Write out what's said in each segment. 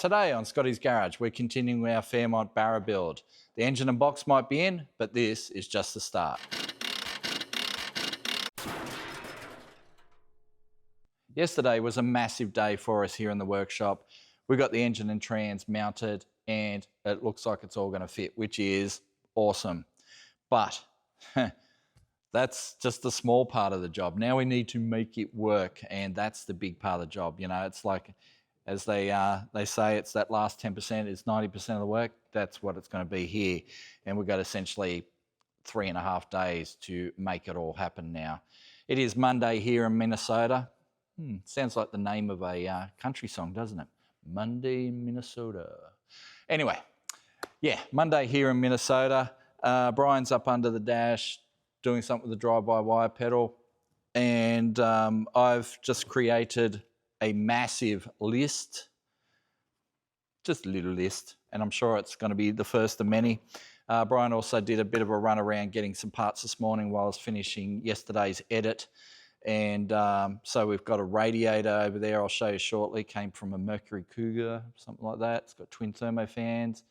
Today on Scotty's Garage, we're continuing our Fairmont Barra build. The engine and box might be in, but this is just the start. Yesterday was a massive day for us here in the workshop. We got the engine and trans mounted and it looks like it's all going to fit, which is awesome. But that's just the small part of the job. Now we need to make it work, and that's the big part of the job. You know, it's like, as they say, it's that last 10% is 90% of the work. That's what it's going to be here. And we've got essentially 3.5 days to make it all happen now. It is Monday here in Minnesota. Sounds like the name of a country song, doesn't it? Monday in Minnesota. Anyway, yeah, Monday here in Minnesota. Brian's up under the dash doing something with the drive-by-wire pedal. And I've just created a massive list, just a little list, and I'm sure it's going to be the first of many. Brian also did a bit of a run around getting some parts this morning while I was finishing yesterday's edit. And so we've got a radiator over there, I'll show you shortly, came from a Mercury Cougar, something like that. It's got twin thermo fans.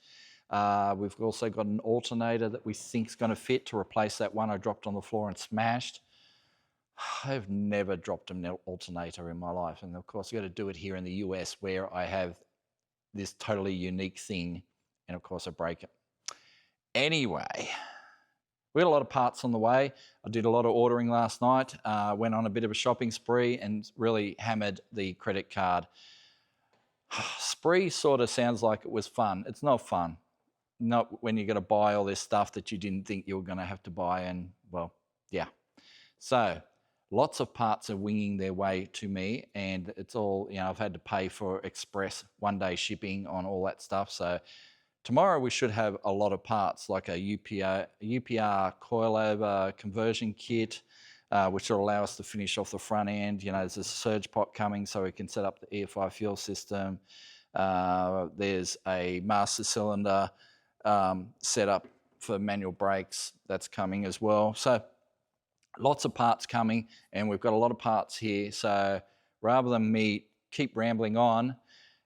We've also got an alternator that we think is going to fit to replace that one I dropped on the floor and smashed. I've never dropped an alternator in my life. And of course, I've got to do it here in the US where I have this totally unique thing. And of course, I break it. Anyway, we had a lot of parts on the way. I did a lot of ordering last night, went on a bit of a shopping spree and really hammered the credit card. Spree sort of sounds like it was fun. It's not fun. Not when you're going to buy all this stuff that you didn't think you were going to have to buy. And well, yeah. So lots of parts are winging their way to me, and it's all, you know, I've had to pay for express one-day shipping on all that stuff. So tomorrow we should have a lot of parts, like a UPR coilover conversion kit, which will allow us to finish off the front end. You know, there's a surge pot coming so we can set up the EFI fuel system. There's a master cylinder set up for manual brakes that's coming as well. So lots of parts coming, and we've got a lot of parts here. So rather than me keep rambling on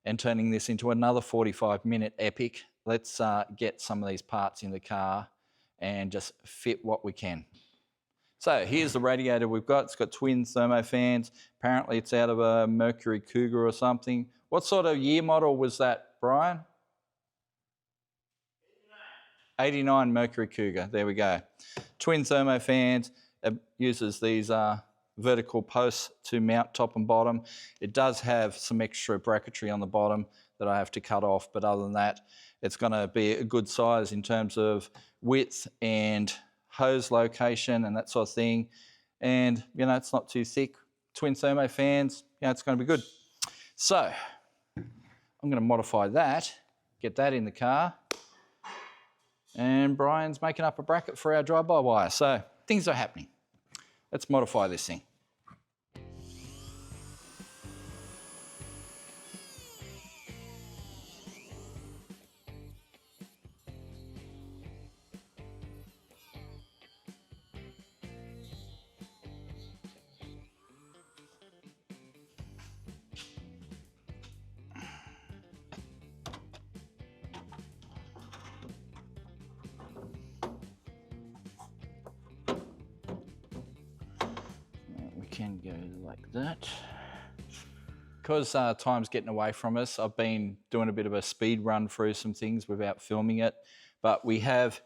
and turning this into another 45-minute epic, let's get some of these parts in the car and just fit what we can. So here's the radiator we've got. It's got twin thermo fans. Apparently it's out of a Mercury Cougar or something. What sort of year model was that, Brian? 89 Mercury Cougar. There we go. Twin thermo fans. It uses these vertical posts to mount top and bottom. It does have some extra bracketry on the bottom that I have to cut off, but other than that, it's going to be a good size in terms of width and hose location and that sort of thing. And, you know, it's not too thick. Twin thermo fans, you know, it's going to be good. So I'm going to modify that, get that in the car. And Brian's making up a bracket for our drive-by-wire. So things are happening. Let's modify this thing. Can go like that. Because time's getting away from us, I've been doing a bit of a speed run through some things without filming it, but we have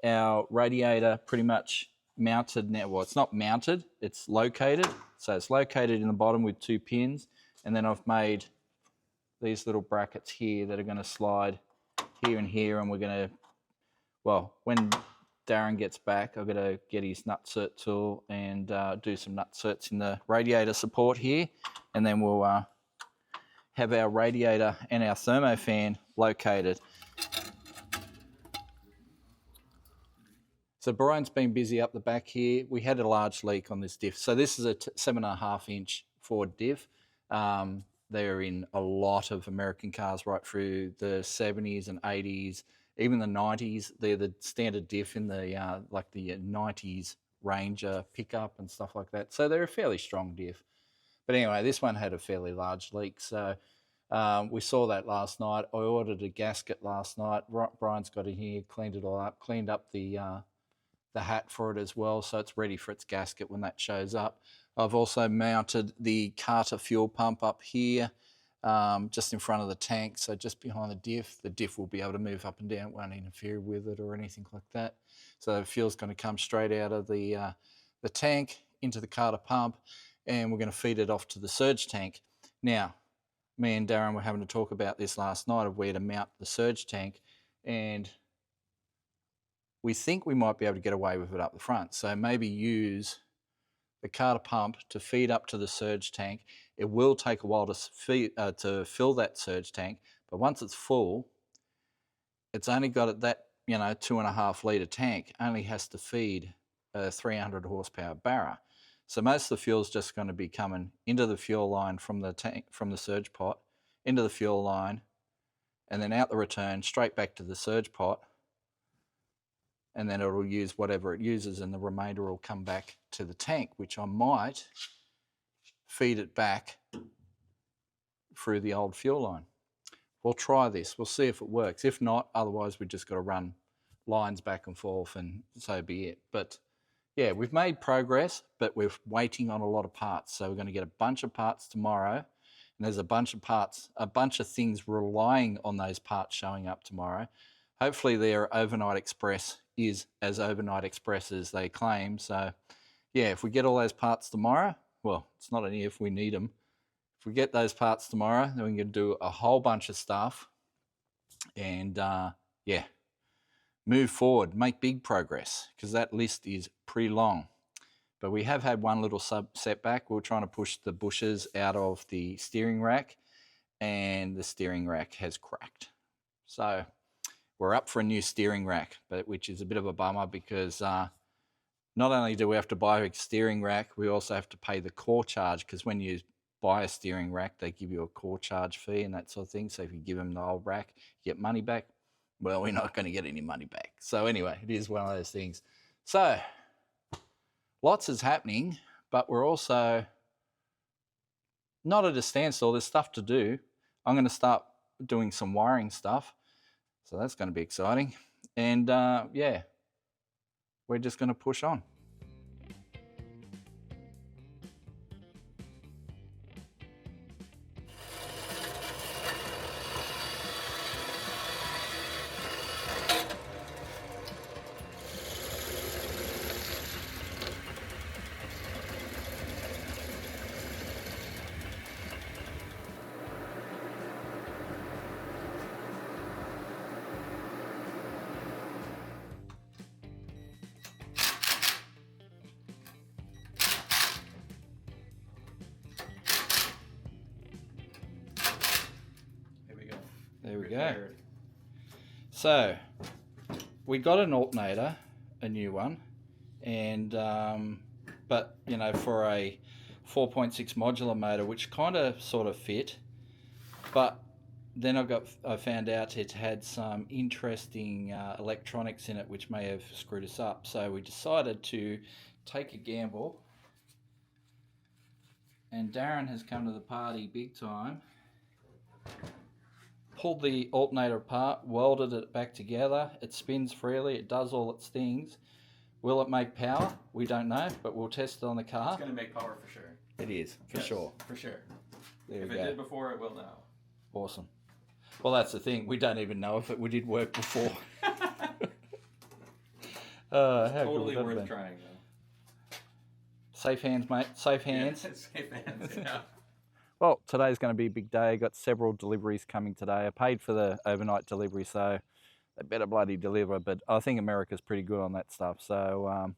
our radiator pretty much mounted now. Well, it's not mounted, it's located. So it's located in the bottom with 2 pins, and then I've made these little brackets here that are going to slide here and here, and we're going to, well, when Darren gets back, I've got to get his nutsert tool and do some nutserts in the radiator support here, and then we'll have our radiator and our thermofan located. So Brian's been busy up the back here. We had a large leak on this diff. So this is a 7.5-inch Ford diff. They're in a lot of American cars right through the 70s and 80s. Even the 90s, they're the standard diff in the like the 90s Ranger pickup and stuff like that. So they're a fairly strong diff. But anyway, this one had a fairly large leak. So We saw that last night. I ordered a gasket last night. Brian's got it here, cleaned it all up, cleaned up the hat for it as well, so it's ready for its gasket when that shows up. I've also mounted the Carter fuel pump up here, just in front of the tank, so just behind the diff. The diff will be able to move up and down, it won't interfere with it or anything like that. So the fuel's going to come straight out of the tank into the Carter pump, and we're going to feed it off to the surge tank. Now, me and Darren were having to talk about this last night of where to mount the surge tank, and we think we might be able to get away with it up the front. So maybe use the Carter pump to feed up to the surge tank. It will take a while to fill that surge tank, but once it's full, it's only got that 2.5 litre tank only has to feed a 300 horsepower Barra. So most of the fuel is just going to be coming into the fuel line from the tank, from the surge pot, into the fuel line, and then out the return, straight back to the surge pot, and then it'll use whatever it uses, and the remainder will come back to the tank, which I might feed it back through the old fuel line. We'll try this. We'll see if it works. If not, otherwise we've just got to run lines back and forth, and so be it. But yeah, we've made progress, but we're waiting on a lot of parts. So we're going to get a bunch of parts tomorrow, and there's a bunch of things relying on those parts showing up tomorrow. Hopefully their overnight express is as overnight express as they claim. So yeah, if we get all those parts tomorrow, well, it's not an if, we need them. If we get those parts tomorrow, then we can do a whole bunch of stuff and yeah, move forward, make big progress, because that list is pretty long. But we have had one little setback. We were trying to push the bushes out of the steering rack, and the steering rack has cracked. So we're up for a new steering rack, which is a bit of a bummer, because not only do we have to buy a steering rack, we also have to pay the core charge, because when you buy a steering rack, they give you a core charge fee and that sort of thing. So if you give them the old rack, you get money back. Well, we're not going to get any money back. So anyway, it is one of those things. So lots is happening, but we're also not at a standstill. There's stuff to do. I'm going to start doing some wiring stuff. So that's going to be exciting. And yeah, we're just going to push on. There we go. So we got an alternator, a new one, and but for a 4.6 modular motor, which kind of sort of fit, but then I found out it had some interesting electronics in it which may have screwed us up. So we decided to take a gamble, and Darren has come to the party big time. Pulled the alternator apart, welded it back together. It spins freely, it does all its things. Will it make power? We don't know, but we'll test it on the car. It's going to make power for sure. It is, for sure. For sure. There if we it go. did before, it will now. Awesome. Well, that's the thing. We don't even know if it did work before. How Totally good worth trying, though. Safe hands, mate. Safe hands. Yeah, safe hands, yeah. Well, today's going to be a big day. Got several deliveries coming today. I paid for the overnight delivery, so they better bloody deliver. But I think America's pretty good on that stuff. So,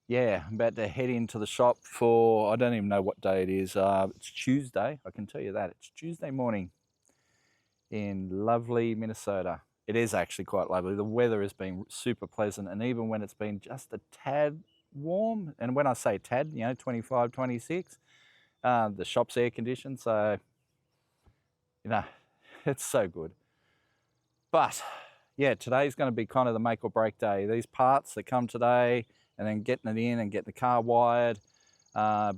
yeah, I'm about to head into the shop for, I don't even know what day it is. It's Tuesday. I can tell you that. It's Tuesday morning in lovely Minnesota. It is actually quite lovely. The weather has been super pleasant. And even when it's been just a tad warm, and when I say tad, 25, 26, the shop's air conditioned, so it's so good. But yeah, today's going to be kind of the make or break day. These parts that come today, and then getting it in and getting the car wired,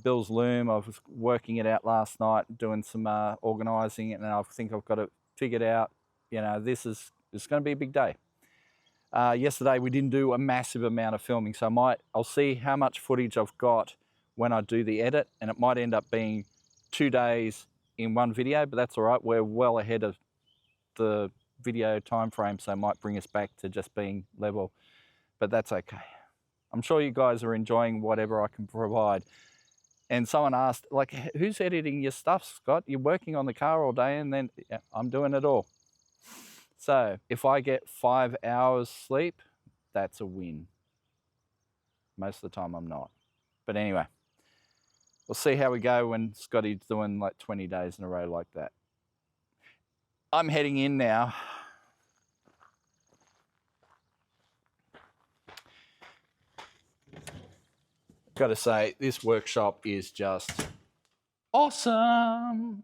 Bill's loom, I was working it out last night, doing some organising, and I think I've got it figured out. You know, it's going to be a big day. Yesterday we didn't do a massive amount of filming, so I'll see how much footage I've got when I do the edit, and it might end up being 2 days in one video, but that's all right. We're well ahead of the video time frame, so it might bring us back to just being level, but that's okay. I'm sure you guys are enjoying whatever I can provide. And someone asked, like, who's editing your stuff, Scott? You're working on the car all day, and then I'm doing it all. So if I get 5 hours sleep, that's a win. Most of the time I'm not. But anyway, we'll see how we go when Scotty's doing like 20 days in a row like that. I'm heading in now. Got to say, this workshop is just awesome.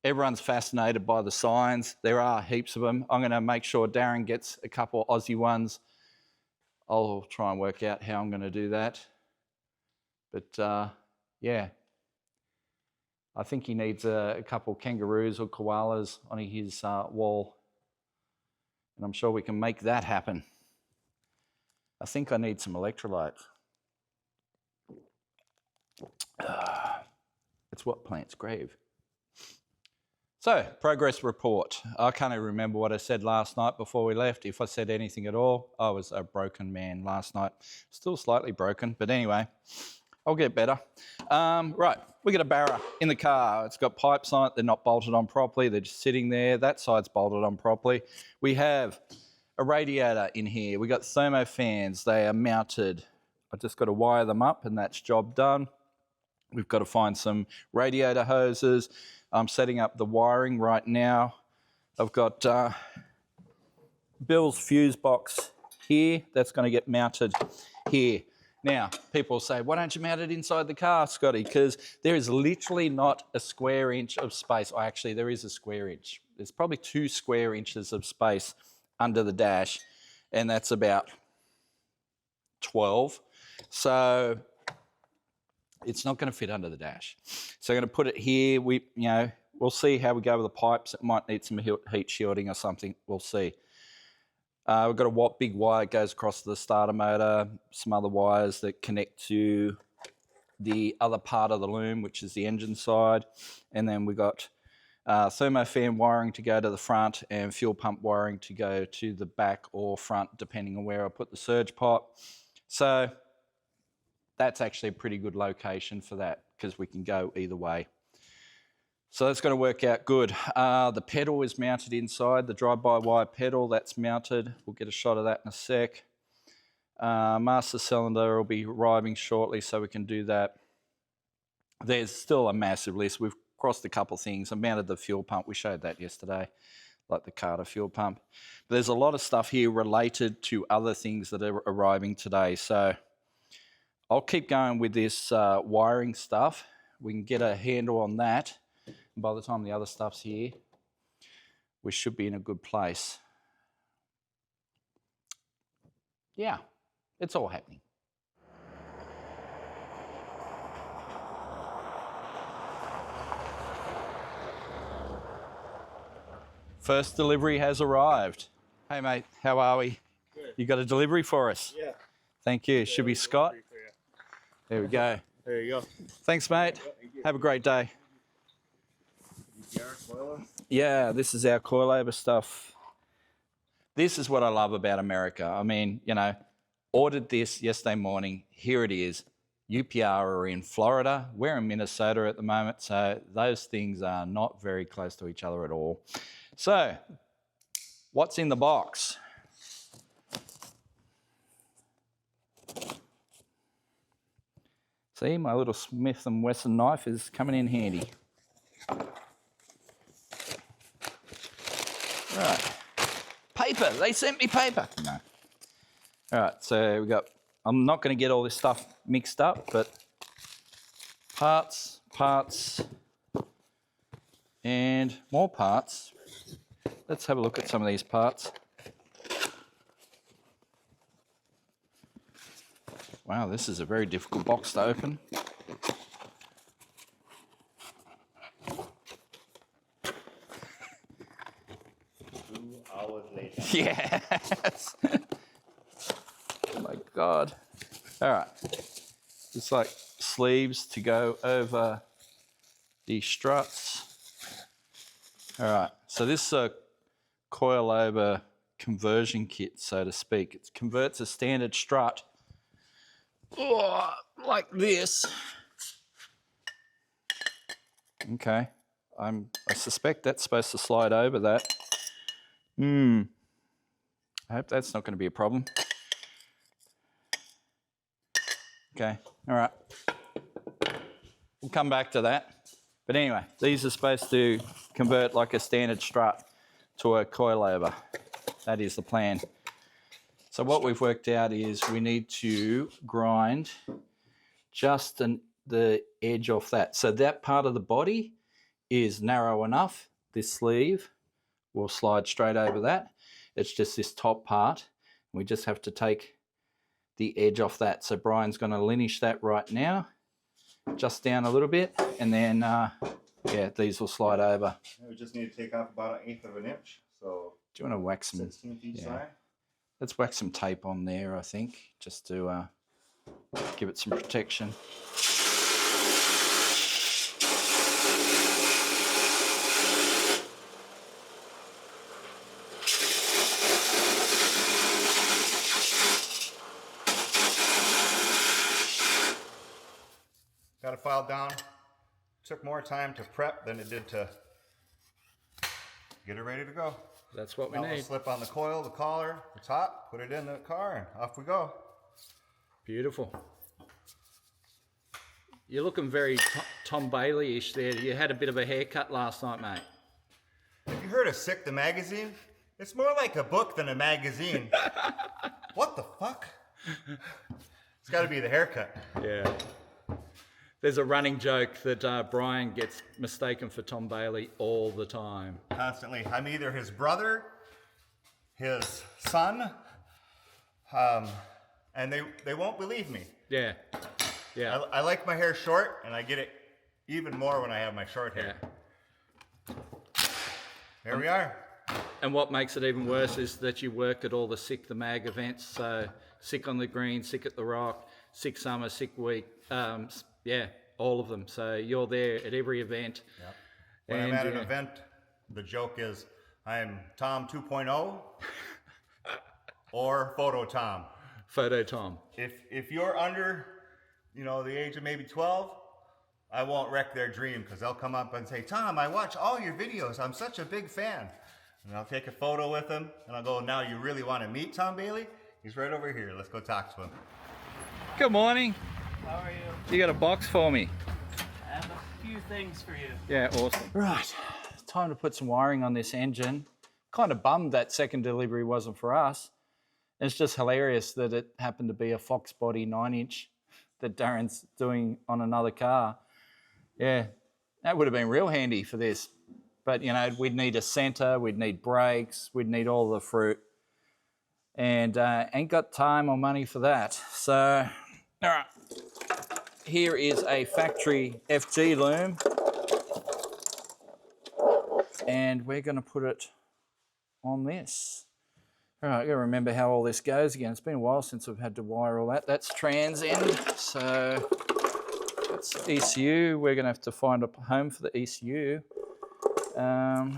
Everyone's fascinated by the signs. There are heaps of them. I'm going to make sure Darren gets a couple of Aussie ones. I'll try and work out how I'm going to do that. But yeah, I think he needs a couple of kangaroos or koalas on his wall. And I'm sure we can make that happen. I think I need some electrolytes. It's what plants crave. So, progress report. I can't even remember what I said last night before we left. If I said anything at all, I was a broken man last night. Still slightly broken, but anyway, I'll get better. Right, we got a Barra in the car. It's got pipes on it. They're not bolted on properly. They're just sitting there. That side's bolted on properly. We have a radiator in here. We got thermo fans. They are mounted. I just got to wire them up and that's job done. We've got to find some radiator hoses. I'm setting up the wiring right now. I've got Bill's fuse box here. That's going to get mounted here. Now, people say, why don't you mount it inside the car, Scotty? Because there is literally not a square inch of space. Oh, actually, there is a square inch. There's probably 2 square inches of space under the dash, and that's about 12. So it's not going to fit under the dash. So I'm going to put it here. We'll see how we go with the pipes. It might need some heat shielding or something. We'll see. We've got a big wire that goes across the starter motor, some other wires that connect to the other part of the loom, which is the engine side. And then we've got thermofan wiring to go to the front and fuel pump wiring to go to the back or front, depending on where I put the surge pipe. So that's actually a pretty good location for that because we can go either way. So that's going to work out good. The pedal is mounted inside, the drive-by-wire pedal, that's mounted. We'll get a shot of that in a sec. Master cylinder will be arriving shortly, so we can do that. There's still a massive list. We've crossed a couple of things. I mounted the fuel pump. We showed that yesterday, like the Carter fuel pump. But there's a lot of stuff here related to other things that are arriving today. So I'll keep going with this wiring stuff. We can get a handle on that. And by the time the other stuff's here, we should be in a good place. Yeah, it's all happening. First delivery has arrived. Hey mate, how are we? Good. You got a delivery for us? Yeah. Thank you. Should be Scott. There we go. There you go. Thanks, mate. Have a great day. Yeah, this is our coilover stuff. This is what I love about America. I mean, ordered this yesterday morning. Here it is. UPR are in Florida. We're in Minnesota at the moment, so those things are not very close to each other at all. So, what's in the box? See, my little Smith & Wesson knife is coming in handy. Right. Paper. They sent me paper. No. All right, so I'm not going to get all this stuff mixed up, but parts, and more parts. Let's have a look at some of these parts. Wow, this is a very difficult box to open. 2 hours later. Yes. Oh my God. All right. It's like sleeves to go over the struts. All right. So this is a coilover conversion kit, so to speak. It converts a standard strut like this. Okay. I suspect that's supposed to slide over that. I hope that's not going to be a problem. Okay, all right. We'll come back to that. But anyway, these are supposed to convert like a standard strut to a coilover. That is the plan. So what we've worked out is we need to grind just the edge off that. So that part of the body is narrow enough. This sleeve will slide straight over that. It's just this top part. We just have to take the edge off that. So Brian's going to lineage that right now, just down a little bit, and then yeah, these will slide over. We just need to take off about 1/8 of an inch. So Do you want to wax some? 16th each side. Let's wax some tape on there, I think, just to give it some protection. Got it filed down. Took more time to prep than it did to get it ready to go. That's what we Now we'll need. slip on the coil, the collar, the top, put it in the car, and off we go. Beautiful. You're looking very Tom Bailey-ish there. You had a bit of a haircut last night, mate. Have you heard of Sick the Magazine? It's more like a book than a magazine. What the fuck? It's got to be the haircut. Yeah. There's a running joke that Brian gets mistaken for Tom Bailey all the time. Constantly. I'm either his brother, his son, and they won't believe me. Yeah. Yeah. I like my hair short, and I get it even more when I have my short hair. Yeah. Here we are. And what makes it even worse is that you work at all the Sick the Mag events. So Sick on the Green, Sick at the Rock, Sick Summer, Sick Week. Yeah, all of them. So you're there at every event. Yep. When I'm at an event, the joke is I'm Tom 2.0 or Photo Tom. Photo Tom. If you're under, the age of maybe 12, I won't wreck their dream because they'll come up and say, Tom, I watch all your videos. I'm such a big fan. And I'll take a photo with them and I'll go, now you really want to meet Tom Bailey? He's right over here. Let's go talk to him. Good morning. How are you? You got a box for me? I have a few things for you. Yeah, awesome. Right, time to put some wiring on this engine. Kind of bummed that second delivery wasn't for us. It's just hilarious that it happened to be a Fox body 9-inch that Darren's doing on another car. Yeah, that would have been real handy for this. But, we'd need a center, we'd need brakes, we'd need all the fruit. And ain't got time or money for that. So, all right. Here is a factory FG loom. And we're going to put it on this. All right, I've got to remember how all this goes again. It's been a while since I've had to wire all that. That's trans end, so that's ECU. We're going to have to find a home for the ECU. All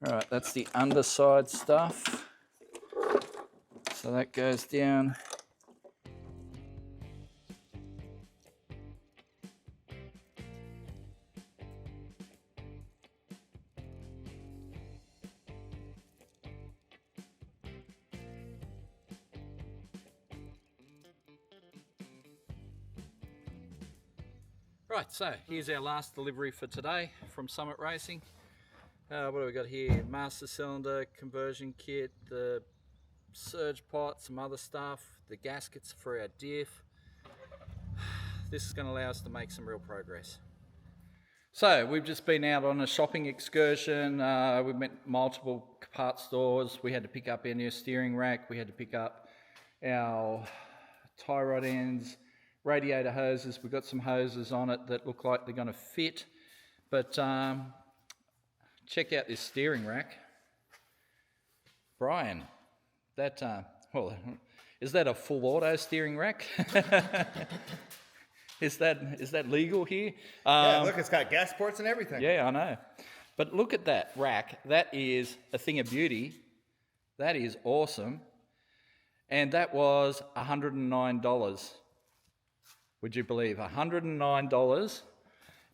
right, that's the underside stuff. So that goes down. Right, so here's our last delivery for today from Summit Racing. What do we got here? Master cylinder, conversion kit, the surge pot, some other stuff, the gaskets for our diff. This is going to allow us to make some real progress. So we've just been out on a shopping excursion. We went multiple parts stores. We had to pick up our new steering rack. We had to pick up our tie rod ends, radiator hoses. We've got some hoses on it that look like they're going to fit. But check out this steering rack. Brian, that, well, is that a full auto steering rack? Is that legal here? Yeah, look, it's got gas ports and everything. Yeah, I know. But look at that rack. That is a thing of beauty. That is awesome. And that was $109. Would you believe? $109.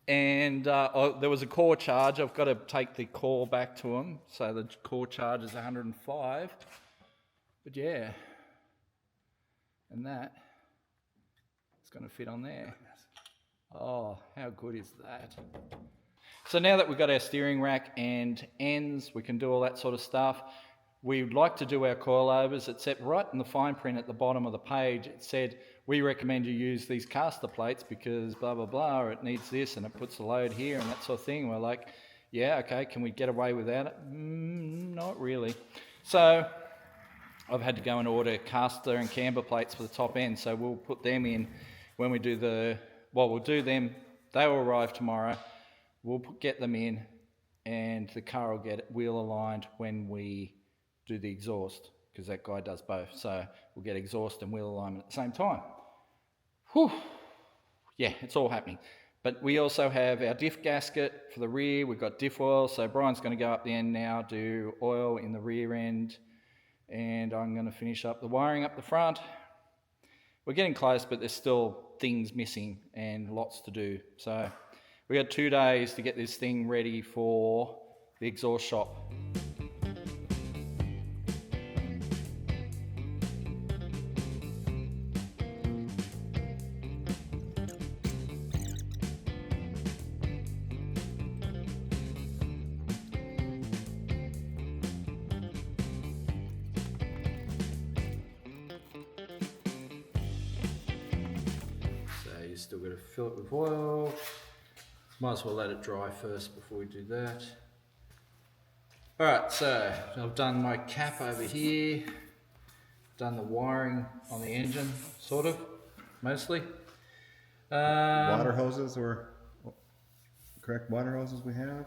And there was a core charge. I've got to take the core back to them. So the core charge is $105. But yeah. And that is going to fit on there. Oh, how good is that? So now that we've got our steering rack and ends, we can do all that sort of stuff. We'd like to do our coilovers. It said right in the fine print at the bottom of the page, it said, we recommend you use these caster plates because blah, blah, blah, or it needs this and it puts the load here and that sort of thing. We're like, yeah, okay, can we get away without it? Not really. So I've had to go and order caster and camber plates for the top end. So we'll put them in when we do we'll do them. They will arrive tomorrow. We'll get them in and the car will get wheel aligned when we do the exhaust, because that guy does both. So we'll get exhaust and wheel alignment at the same time. Whew. Yeah, it's all happening. But we also have our diff gasket for the rear. We've got diff oil. So Brian's going to go up the end now, do oil in the rear end. And I'm going to finish up the wiring up the front. We're getting close, but there's still things missing and lots to do. So we got 2 days to get this thing ready for the exhaust shop. Still got to fill it with oil. Might as well let it dry first before we do that. Alright, so I've done my cap over here, done the wiring on the engine, sort of, mostly. Water hoses or correct water hoses we have.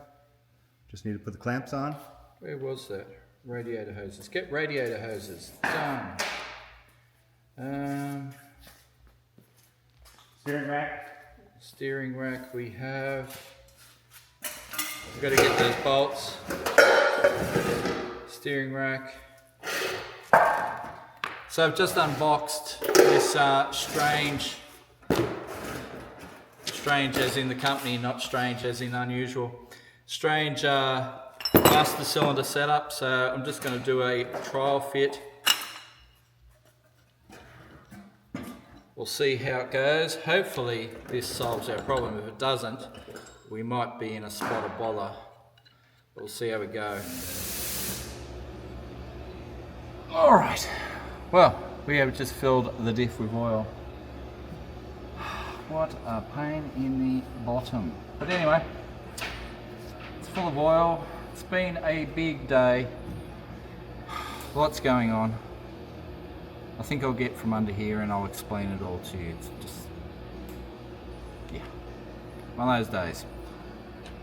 Just need to put the clamps on. Where was that? Radiator hoses. Get radiator hoses. Done. Steering rack we have. We've got to get those bolts. Steering rack. So I've just unboxed this strange as in the company, not strange as in unusual. Strange master cylinder setup. So I'm just going to do a trial fit. We'll see how it goes. Hopefully this solves our problem. If it doesn't, we might be in a spot of bother. We'll see how we go. All right. Well, we have just filled the diff with oil. What a pain in the bottom. But anyway, it's full of oil. It's been a big day. Lots going on. I think I'll get from under here and I'll explain it all to you. It's just, yeah, one of those days.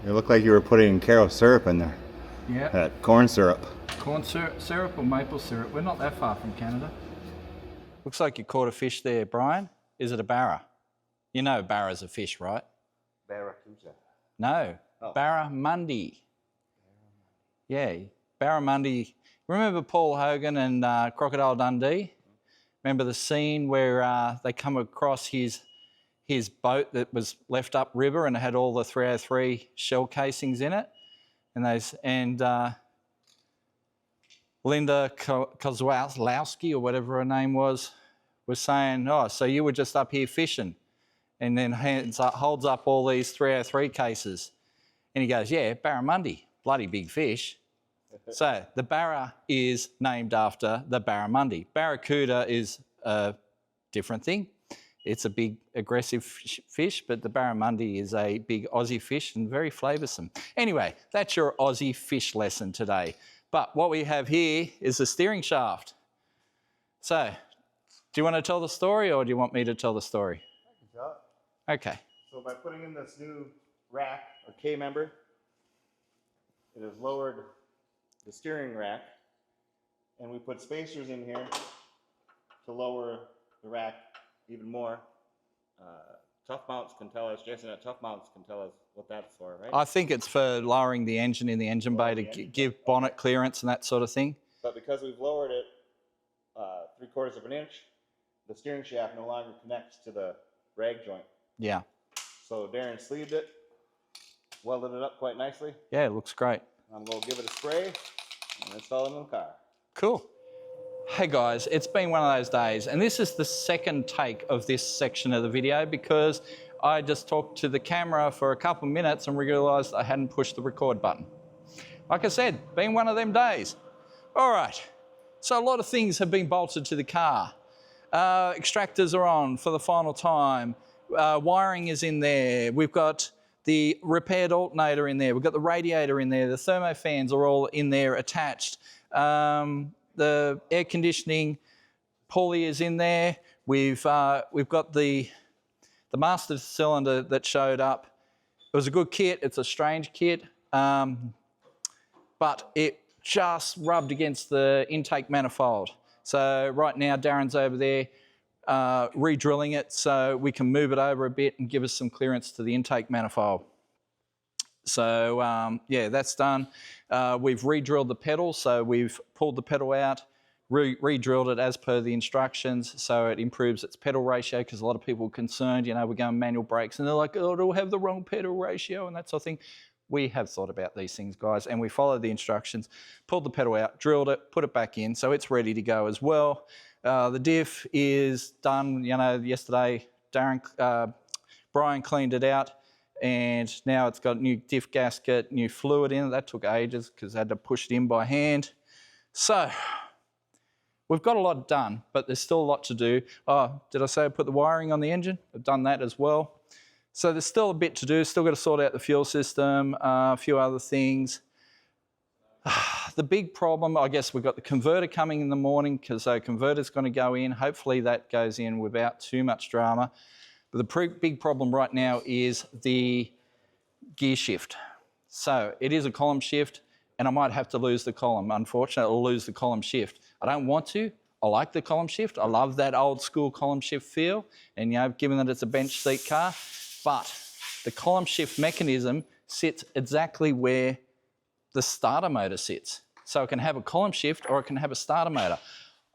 It looked like you were putting Karo syrup in there. Yeah. Corn syrup. Corn syrup or maple syrup. We're not that far from Canada. Looks like you caught a fish there, Brian. Is it a barra? You know barra's a fish, right? Barracuda. No, barramundi. Yeah, barramundi. Remember Paul Hogan and Crocodile Dundee? Remember the scene where they come across his boat that was left upriver and it had all the 303 shell casings in it, and Linda Kozlowski or whatever her name was saying, "Oh, so you were just up here fishing," and then holds up all these 303 cases, and he goes, "Yeah, barramundi, bloody big fish." So the barra is named after the barramundi. Barracuda is a different thing. It's a big aggressive fish, but the barramundi is a big Aussie fish and very flavoursome. Anyway, that's your Aussie fish lesson today. But what we have here is the steering shaft. So, do you want to tell the story or do you want me to tell the story? I can tell it. Okay. So by putting in this new rack or K-member, it has lowered the steering rack, and we put spacers in here to lower the rack even more. Tough Mounts can tell us, Jason at Tough Mounts can tell us what that's for, right? I think it's for lowering the engine in the engine bay to give bonnet clearance and that sort of thing. But because we've lowered it 3/4 of an inch, the steering shaft no longer connects to the rag joint. Yeah. So Darren sleeved it, welded it up quite nicely. Yeah, it looks great. I'm going to give it a spray and install it in the car. Cool. Hey guys, it's been one of those days, and this is the second take of this section of the video because I just talked to the camera for a couple of minutes and realised I hadn't pushed the record button. Like I said, been one of them days. All right, so a lot of things have been bolted to the car. Extractors are on for the final time. Wiring is in there. We've got the repaired alternator in there. We've got the radiator in there. The thermofans are all in there attached. The air conditioning pulley is in there. We've got the master cylinder that showed up. It was a good kit. It's a strange kit, but it just rubbed against the intake manifold. So right now Darren's over there re-drilling it so we can move it over a bit and give us some clearance to the intake manifold. So yeah, that's done. We've re-drilled the pedal, so we've pulled the pedal out, re-drilled it as per the instructions, so it improves its pedal ratio because a lot of people are concerned, you know, we're going manual brakes and they're like, oh, it'll have the wrong pedal ratio and that sort of thing. We have thought about these things, guys, and we followed the instructions, pulled the pedal out, drilled it, put it back in, so it's ready to go as well. The diff is done, you know, yesterday Brian cleaned it out, and now it's got new diff gasket, new fluid in it. That took ages because I had to push it in by hand. So we've got a lot done, but there's still a lot to do. Oh, did I say I put the wiring on the engine? I've done that as well. So there's still a bit to do. Still got to sort out the fuel system, a few other things. The big problem, I guess we've got the converter coming in the morning because the converter's going to go in. Hopefully that goes in without too much drama. But the big problem right now is the gear shift. So it is a column shift and I might have to lose the column. Unfortunately, I'll lose the column shift. I don't want to. I like the column shift. I love that old school column shift feel. And you know, given that it's a bench seat car, but the column shift mechanism sits exactly where the starter motor sits. So I can have a column shift or I can have a starter motor.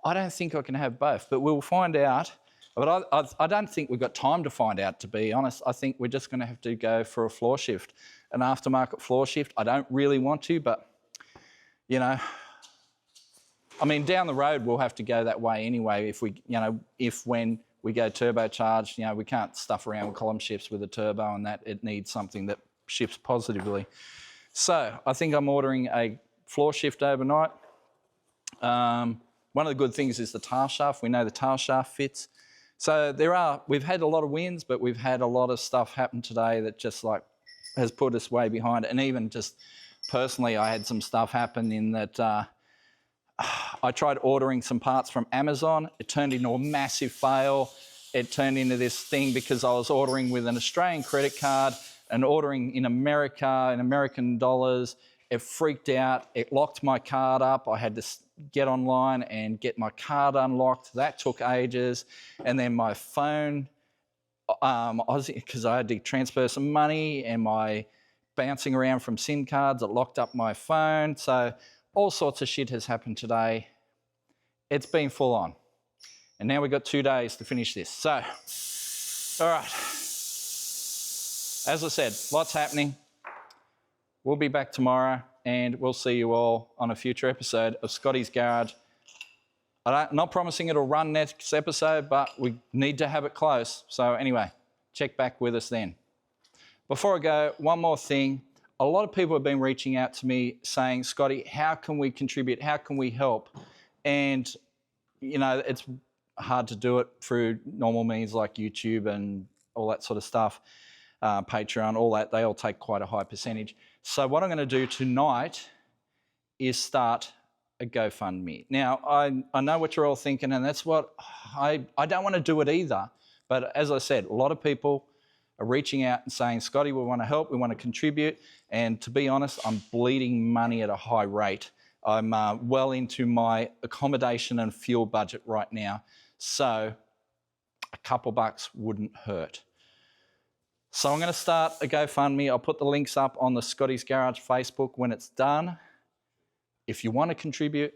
I don't think I can have both, but we'll find out. But I don't think we've got time to find out, to be honest. I think we're just going to have to go for a floor shift, an aftermarket floor shift. I don't really want to, but, you know, I mean, down the road, we'll have to go that way anyway if we, you know, when we go turbocharged, you know, we can't stuff around with column shifts with a turbo and that. It needs something that shifts positively. So I think I'm ordering a floor shift overnight. One of the good things is the tail shaft. We know the tail shaft fits. So we've had a lot of wins, but we've had a lot of stuff happen today that just like has put us way behind. And even just personally, I had some stuff happen in that I tried ordering some parts from Amazon. It turned into a massive fail. It turned into this thing because I was ordering with an Australian credit card and ordering in America, in American dollars. It freaked out. It locked my card up. I had to get online and get my card unlocked. That took ages. And then my phone, because I had to transfer some money and my bouncing around from SIM cards, it locked up my phone. So all sorts of shit has happened today. It's been full on. And now we've got 2 days to finish this. So, all right. As I said, lots happening. We'll be back tomorrow and we'll see you all on a future episode of Scotty's Garage. I'm not promising it'll run next episode, but we need to have it close. So anyway, check back with us then. Before I go, one more thing. A lot of people have been reaching out to me saying, Scotty, how can we contribute? How can we help? And, you know, it's hard to do it through normal means like YouTube and all that sort of stuff, Patreon, all that. They all take quite a high percentage. So what I'm going to do tonight is start a GoFundMe. Now, I know what you're all thinking, and that's what I don't want to do it either. But as I said, a lot of people are reaching out and saying, Scotty, we want to help, we want to contribute. And to be honest, I'm bleeding money at a high rate. I'm well into my accommodation and fuel budget right now. So a couple bucks wouldn't hurt. So I'm going to start a GoFundMe. I'll put the links up on the Scotty's Garage Facebook when it's done. If you want to contribute,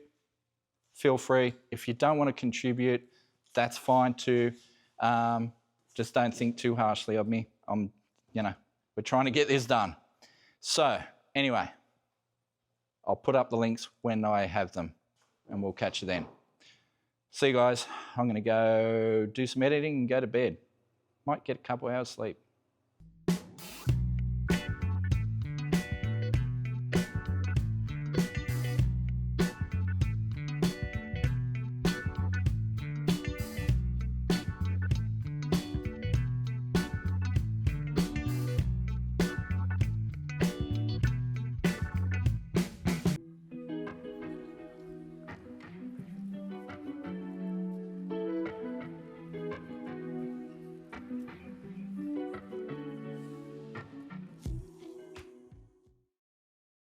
feel free. If you don't want to contribute, that's fine too. Just don't think too harshly of me. We're trying to get this done. So anyway, I'll put up the links when I have them, and we'll catch you then. See you guys. I'm going to go do some editing and go to bed. Might get a couple hours sleep.